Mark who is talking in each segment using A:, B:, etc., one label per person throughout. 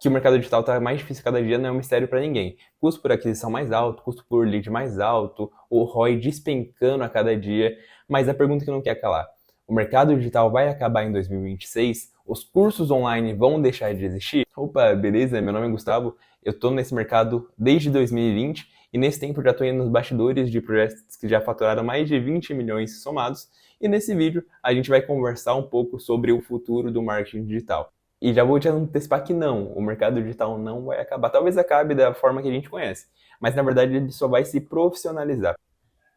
A: Que o mercado digital está mais difícil cada dia não é um mistério para ninguém. Custo por aquisição mais alto, custo por lead mais alto, o ROI despencando a cada dia. Mas a pergunta que não quer calar: o mercado digital vai acabar em 2026? Os cursos online vão deixar de existir? Opa, beleza? Meu nome é Gustavo, eu estou nesse mercado desde 2020 e nesse tempo já estou indo nos bastidores de projetos que já faturaram mais de 20 milhões somados. E nesse vídeo a gente vai conversar um pouco sobre o futuro do marketing digital. E já vou te antecipar que não, o mercado digital não vai acabar. Talvez acabe da forma que a gente conhece, mas na verdade ele só vai se profissionalizar.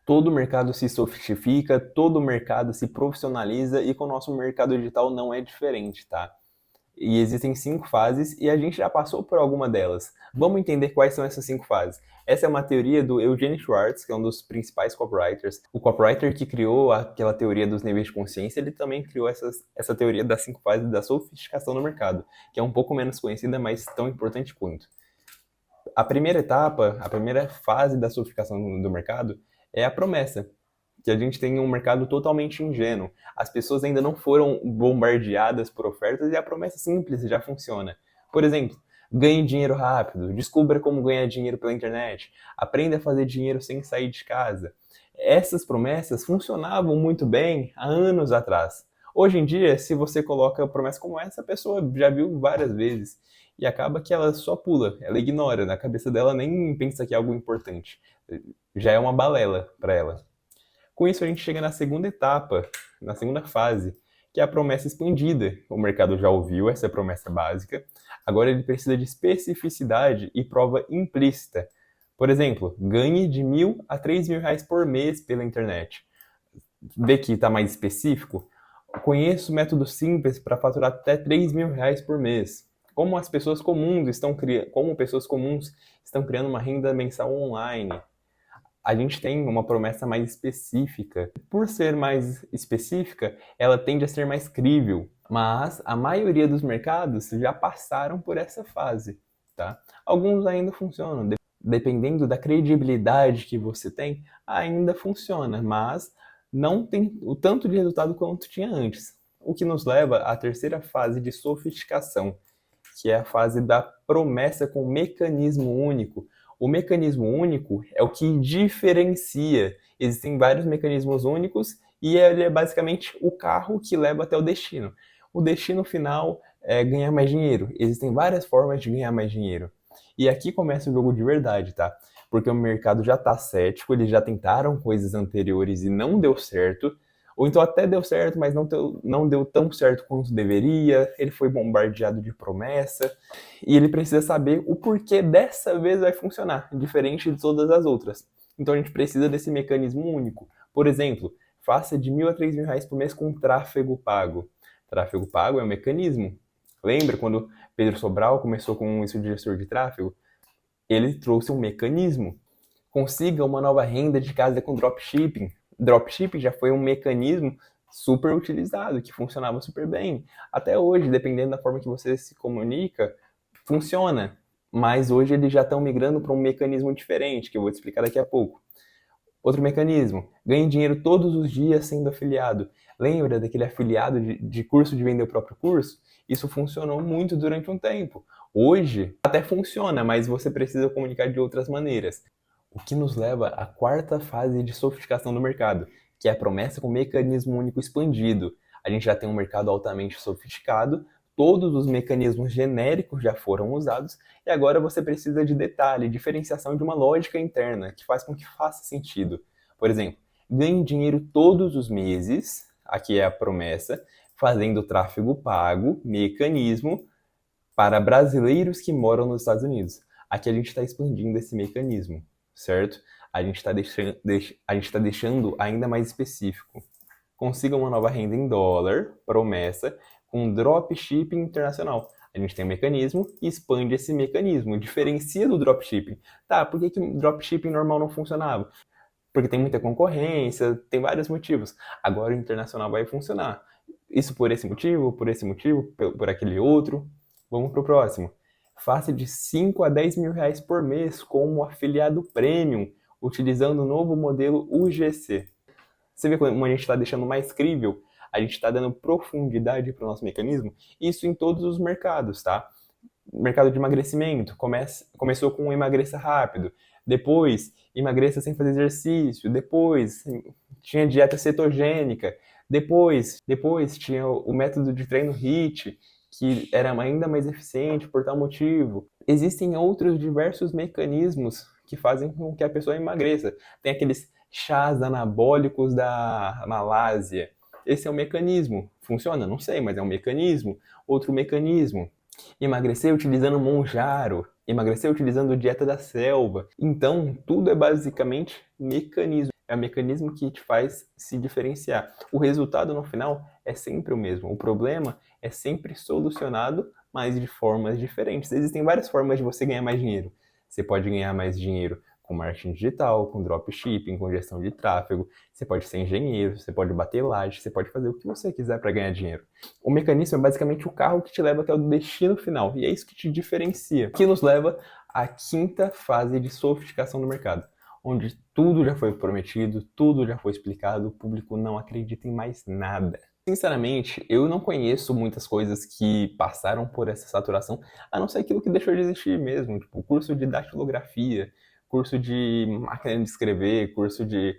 A: Todo mercado se sofistifica, todo mercado se profissionaliza e com o nosso mercado digital não é diferente, tá? E existem 5 fases e a gente já passou por alguma delas. Vamos entender quais são essas 5 fases. Essa é uma teoria do Eugene Schwartz, que é um dos principais copywriters. O copywriter que criou aquela teoria dos níveis de consciência, ele também criou essa teoria das 5 fases da sofisticação no mercado, que é um pouco menos conhecida, mas tão importante quanto. A primeira etapa, a primeira fase da sofisticação do mercado é a promessa, que a gente tem um mercado totalmente ingênuo. As pessoas ainda não foram bombardeadas por ofertas e a promessa simples já funciona. Por exemplo, ganhe dinheiro rápido, descubra como ganhar dinheiro pela internet, aprenda a fazer dinheiro sem sair de casa. Essas promessas funcionavam muito bem há anos atrás. Hoje em dia, se você coloca promessa como essa, a pessoa já viu várias vezes e acaba que ela só pula, ela ignora, na cabeça dela nem pensa que é algo importante. Já é uma balela para ela. Com isso, a gente chega na segunda etapa, na segunda fase, que é a promessa expandida. O mercado já ouviu essa promessa básica, agora ele precisa de especificidade e prova implícita. Por exemplo, ganhe de R$ 1.000 a R$ 3.000 por mês pela internet. Vê que está mais específico? Conheço métodos simples para faturar até R$ 3.000 por mês. Como pessoas comuns estão criando uma renda mensal online. A gente tem uma promessa mais específica. Por ser mais específica, ela tende a ser mais crível. Mas a maioria dos mercados já passaram por essa fase, tá? Alguns ainda funcionam. Dependendo da credibilidade que você tem, ainda funciona, mas não tem o tanto de resultado quanto tinha antes. O que nos leva à terceira fase de sofisticação, que é a fase da promessa com mecanismo único. O mecanismo único é o que diferencia. Existem vários mecanismos únicos e ele é basicamente o carro que leva até o destino. O destino final é ganhar mais dinheiro. Existem várias formas de ganhar mais dinheiro. E aqui começa o jogo de verdade, tá? Porque o mercado já tá cético, eles já tentaram coisas anteriores e não deu certo. Ou então até deu certo, mas não deu tão certo quanto deveria. Ele foi bombardeado de promessa. E ele precisa saber o porquê dessa vez vai funcionar, diferente de todas as outras. Então a gente precisa desse mecanismo único. Por exemplo, faça de R$ 1.000 a R$ 3.000 por mês com tráfego pago. Tráfego pago é um mecanismo. Lembra quando Pedro Sobral começou com isso de gestor de tráfego? Ele trouxe um mecanismo. Consiga uma nova renda de casa com dropshipping. Dropshipping já foi um mecanismo super utilizado, que funcionava super bem. Até hoje, dependendo da forma que você se comunica, funciona. Mas hoje eles já estão migrando para um mecanismo diferente, que eu vou te explicar daqui a pouco. Outro mecanismo, ganhe dinheiro todos os dias sendo afiliado. Lembra daquele afiliado de curso de vender o próprio curso? Isso funcionou muito durante um tempo. Hoje até funciona, mas você precisa comunicar de outras maneiras. O que nos leva à quarta fase de sofisticação do mercado, que é a promessa com mecanismo único expandido. A gente já tem um mercado altamente sofisticado, todos os mecanismos genéricos já foram usados e agora você precisa de detalhe, diferenciação de uma lógica interna que faz com que faça sentido. Por exemplo, ganhe dinheiro todos os meses, aqui é a promessa, fazendo tráfego pago, mecanismo, para brasileiros que moram nos Estados Unidos. Aqui a gente está expandindo esse mecanismo, certo? A gente está deixando ainda mais específico. Consiga uma nova renda em dólar, promessa, com dropshipping internacional. A gente tem um mecanismo e expande esse mecanismo, diferencia do dropshipping. Tá, por que o dropshipping normal não funcionava? Porque tem muita concorrência, tem vários motivos. Agora o internacional vai funcionar. Isso por esse motivo, por aquele outro. Vamos para o próximo. Faça de 5 a 10 mil reais por mês como afiliado premium, utilizando o novo modelo UGC. Você vê como a gente está deixando mais crível, a gente está dando profundidade para o nosso mecanismo, isso em todos os mercados, tá? mercado de emagrecimento, começou com emagreça rápido, depois emagreça sem fazer exercício, depois tinha dieta cetogênica, depois tinha o método de treino HIIT, que era ainda mais eficiente por tal motivo. Existem outros diversos mecanismos que fazem com que a pessoa emagreça. Tem aqueles chás anabólicos da Malásia. Esse é o mecanismo. Funciona? Não sei, mas é um mecanismo. Outro mecanismo. Emagrecer utilizando Monjaro. Emagrecer utilizando dieta da selva. Então, tudo é basicamente mecanismo. É o mecanismo que te faz se diferenciar. O resultado no final é sempre o mesmo. O problema é sempre solucionado, mas de formas diferentes. Existem várias formas de você ganhar mais dinheiro. Você pode ganhar mais dinheiro com marketing digital, com dropshipping, com gestão de tráfego. Você pode ser engenheiro, você pode bater laje, você pode fazer o que você quiser para ganhar dinheiro. O mecanismo é basicamente o carro que te leva até o destino final. E é isso que te diferencia. Que nos leva à quinta fase de sofisticação do mercado, onde tudo já foi prometido, tudo já foi explicado, o público não acredita em mais nada. Sinceramente, eu não conheço muitas coisas que passaram por essa saturação, a não ser aquilo que deixou de existir mesmo, tipo curso de datilografia, curso de máquina de escrever, curso de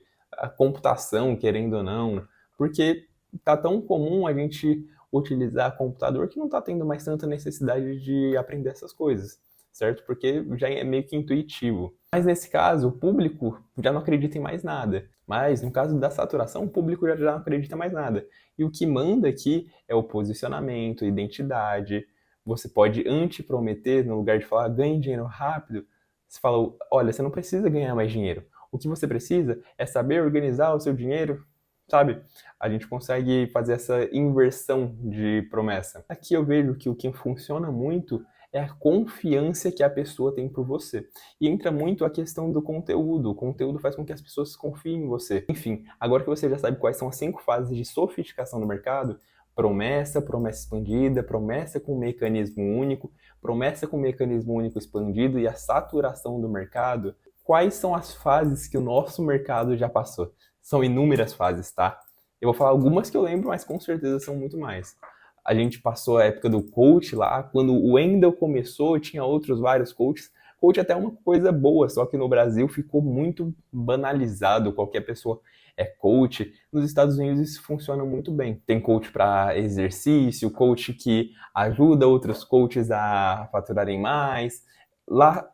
A: computação, querendo ou não, porque tá tão comum a gente utilizar computador que não tá tendo mais tanta necessidade de aprender essas coisas, certo? Porque já é meio que intuitivo. Mas nesse caso, o público já não acredita em mais nada. Mas no caso da saturação, o público já não acredita em mais nada. E o que manda aqui é o posicionamento, identidade. Você pode anteprometer, no lugar de falar ganhe dinheiro rápido, você fala, olha, você não precisa ganhar mais dinheiro. O que você precisa é saber organizar o seu dinheiro, sabe? A gente consegue fazer essa inversão de promessa. Aqui eu vejo que o que funciona muito é a confiança que a pessoa tem por você. E entra muito a questão do conteúdo. O conteúdo faz com que as pessoas confiem em você. Enfim, agora que você já sabe quais são as 5 fases de sofisticação do mercado, promessa, promessa expandida, promessa com mecanismo único, promessa com mecanismo único expandido e a saturação do mercado, quais são as fases que o nosso mercado já passou? São inúmeras fases, tá? Eu vou falar algumas que eu lembro, mas com certeza são muito mais. A gente passou a época do coach lá, quando o Wendel começou, tinha outros vários coaches. Coach até é uma coisa boa, só que no Brasil ficou muito banalizado, qualquer pessoa é coach. Nos Estados Unidos isso funciona muito bem. Tem coach para exercício, coach que ajuda outros coaches a faturarem mais. Lá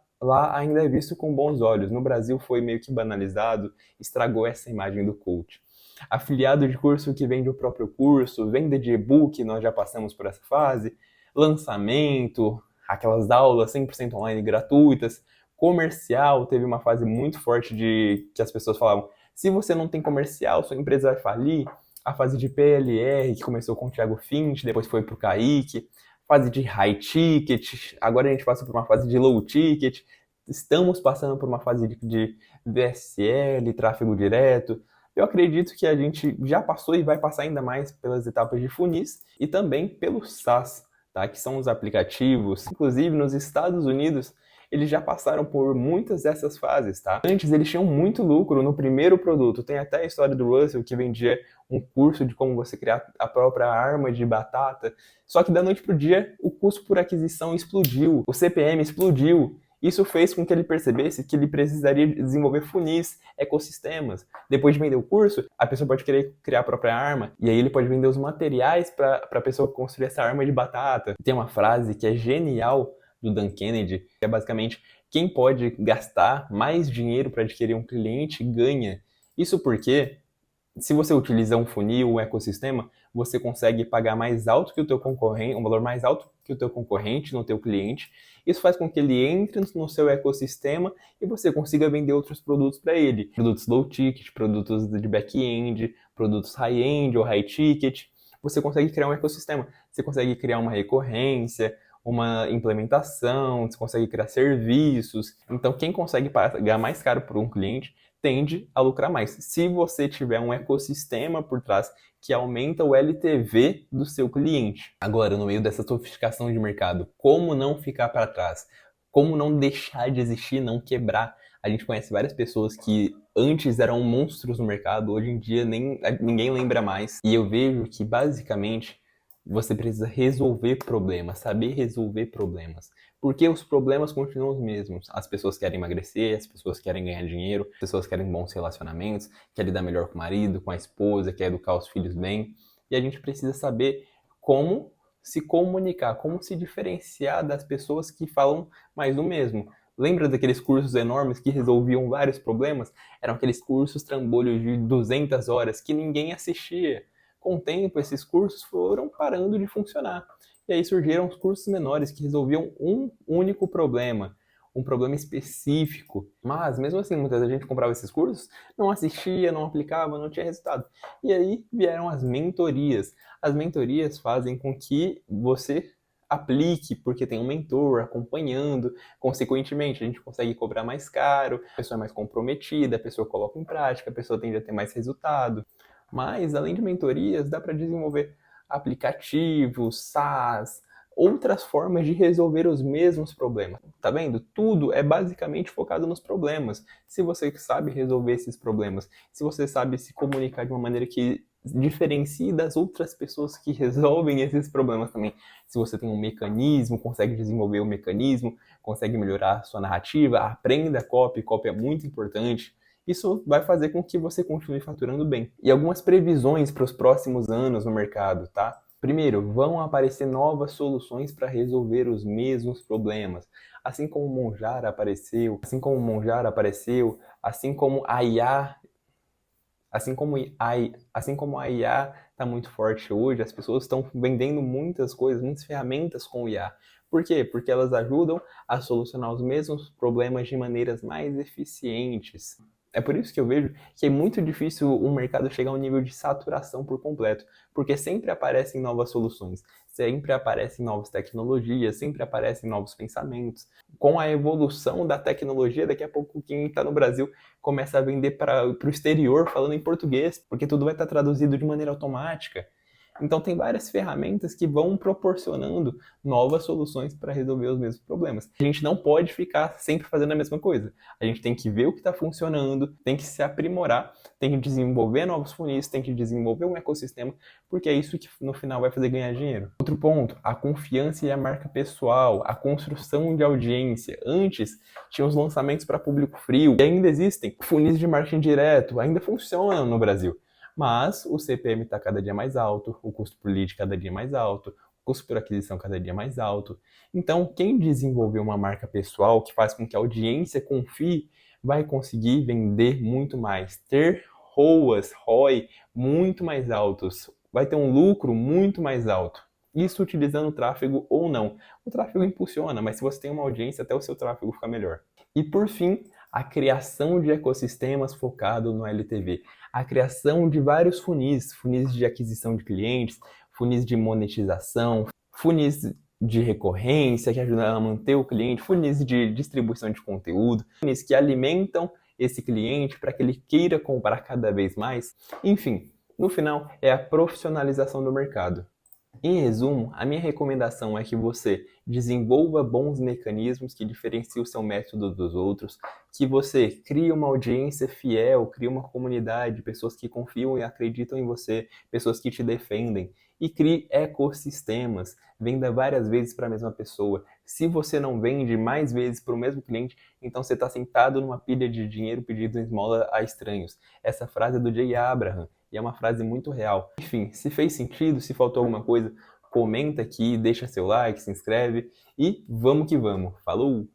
A: ainda é visto com bons olhos. No Brasil foi meio que banalizado, estragou essa imagem do coach. Afiliado de curso que vende o próprio curso, venda de e-book, nós já passamos por essa fase. Lançamento, aquelas aulas 100% online gratuitas. Comercial, teve uma fase muito forte de que as pessoas falavam, se você não tem comercial, sua empresa vai falir. A fase de PLR, que começou com o Thiago Finch, depois foi para o Kaique. Fase de high ticket, agora a gente passa por uma fase de low ticket. Estamos passando por uma fase de VSL, tráfego direto. Eu acredito que a gente já passou e vai passar ainda mais pelas etapas de funis e também pelos SaaS, tá? Que são os aplicativos. Inclusive, nos Estados Unidos, eles já passaram por muitas dessas fases, tá? Antes, eles tinham muito lucro no primeiro produto. Tem até a história do Russell, que vendia um curso de como você criar a própria arma de batata. Só que da noite pro dia, o custo por aquisição explodiu. O CPM explodiu. Isso fez com que ele percebesse que ele precisaria desenvolver funis, ecossistemas. Depois de vender o curso, a pessoa pode querer criar a própria arma, e aí ele pode vender os materiais para a pessoa construir essa arma de batata. Tem uma frase que é genial do Dan Kennedy, que é basicamente quem pode gastar mais dinheiro para adquirir um cliente ganha. Isso porque se você utiliza um funil, um ecossistema, você consegue pagar mais alto que o teu concorrente, um valor mais alto que o teu concorrente no teu cliente. Isso faz com que ele entre no seu ecossistema e você consiga vender outros produtos para ele. Produtos low ticket, produtos de back-end, produtos high-end ou high ticket. Você consegue criar um ecossistema. Você consegue criar uma recorrência, uma implementação, você consegue criar serviços. Então, quem consegue pagar mais caro por um cliente tende a lucrar mais. Se você tiver um ecossistema por trás que aumenta o LTV do seu cliente. Agora, no meio dessa sofisticação de mercado, como não ficar para trás? Como não deixar de existir, não quebrar? A gente conhece várias pessoas que antes eram monstros no mercado, hoje em dia ninguém lembra mais. E eu vejo que, basicamente, você precisa resolver problemas, saber resolver problemas. Porque os problemas continuam os mesmos. As pessoas querem emagrecer, as pessoas querem ganhar dinheiro, as pessoas querem bons relacionamentos, querem lidar melhor com o marido, com a esposa, quer educar os filhos bem. E a gente precisa saber como se comunicar, como se diferenciar das pessoas que falam mais do mesmo. Lembra daqueles cursos enormes que resolviam vários problemas? Eram aqueles cursos trambolhos de 200 horas que ninguém assistia. Com o tempo, esses cursos foram parando de funcionar. E aí surgiram os cursos menores que resolviam um único problema, um problema específico. Mas, mesmo assim, muita gente comprava esses cursos, não assistia, não aplicava, não tinha resultado. E aí vieram as mentorias. As mentorias fazem com que você aplique, porque tem um mentor acompanhando. Consequentemente, a gente consegue cobrar mais caro, a pessoa é mais comprometida, a pessoa coloca em prática, a pessoa tende a ter mais resultado. Mas, além de mentorias, dá para desenvolver aplicativos, SaaS, outras formas de resolver os mesmos problemas. Tá vendo? Tudo é basicamente focado nos problemas. Se você sabe resolver esses problemas, se você sabe se comunicar de uma maneira que diferencie das outras pessoas que resolvem esses problemas também. Se você tem um mecanismo, consegue desenvolver o mecanismo, consegue melhorar a sua narrativa, aprenda copy é muito importante. Isso vai fazer com que você continue faturando bem. E algumas previsões para os próximos anos no mercado, tá? Primeiro, vão aparecer novas soluções para resolver os mesmos problemas. Assim como o Monjara apareceu, assim como a IA, assim como a IA está muito forte hoje, as pessoas estão vendendo muitas coisas, muitas ferramentas com IA. Por quê? Porque elas ajudam a solucionar os mesmos problemas de maneiras mais eficientes. É por isso que eu vejo que é muito difícil o mercado chegar a um nível de saturação por completo, porque sempre aparecem novas soluções, sempre aparecem novas tecnologias, sempre aparecem novos pensamentos. Com a evolução da tecnologia, daqui a pouco quem está no Brasil começa a vender para o exterior falando em português, porque tudo vai estar traduzido de maneira automática. Então tem várias ferramentas que vão proporcionando novas soluções para resolver os mesmos problemas. A gente não pode ficar sempre fazendo a mesma coisa. A gente tem que ver o que está funcionando, tem que se aprimorar, tem que desenvolver novos funis, tem que desenvolver um ecossistema, porque é isso que no final vai fazer ganhar dinheiro. Outro ponto, a confiança e a marca pessoal, a construção de audiência. Antes tinha os lançamentos para público frio e ainda existem funis de marketing direto, ainda funcionam no Brasil. Mas o CPM está cada dia mais alto, o custo por lead cada dia mais alto, o custo por aquisição cada dia mais alto. Então, quem desenvolver uma marca pessoal que faz com que a audiência confie, vai conseguir vender muito mais, ter ROI muito mais altos, vai ter um lucro muito mais alto. Isso utilizando o tráfego ou não. O tráfego impulsiona, mas se você tem uma audiência, até o seu tráfego fica melhor. E por fim, a criação de ecossistemas focado no LTV. A criação de vários funis, funis de aquisição de clientes, funis de monetização, funis de recorrência que ajudam a manter o cliente, funis de distribuição de conteúdo, funis que alimentam esse cliente para que ele queira comprar cada vez mais. Enfim, no final é a profissionalização do mercado. Em resumo, a minha recomendação é que você desenvolva bons mecanismos que diferenciem o seu método dos outros, que você crie uma audiência fiel, crie uma comunidade, pessoas que confiam e acreditam em você, pessoas que te defendem, e crie ecossistemas. Venda várias vezes para a mesma pessoa. Se você não vende mais vezes para o mesmo cliente, então você está sentado numa pilha de dinheiro pedindo esmola a estranhos. Essa frase é do Jay Abraham. E é uma frase muito real. Enfim, se fez sentido, se faltou alguma coisa, comenta aqui, deixa seu like, se inscreve e vamos que vamos. Falou!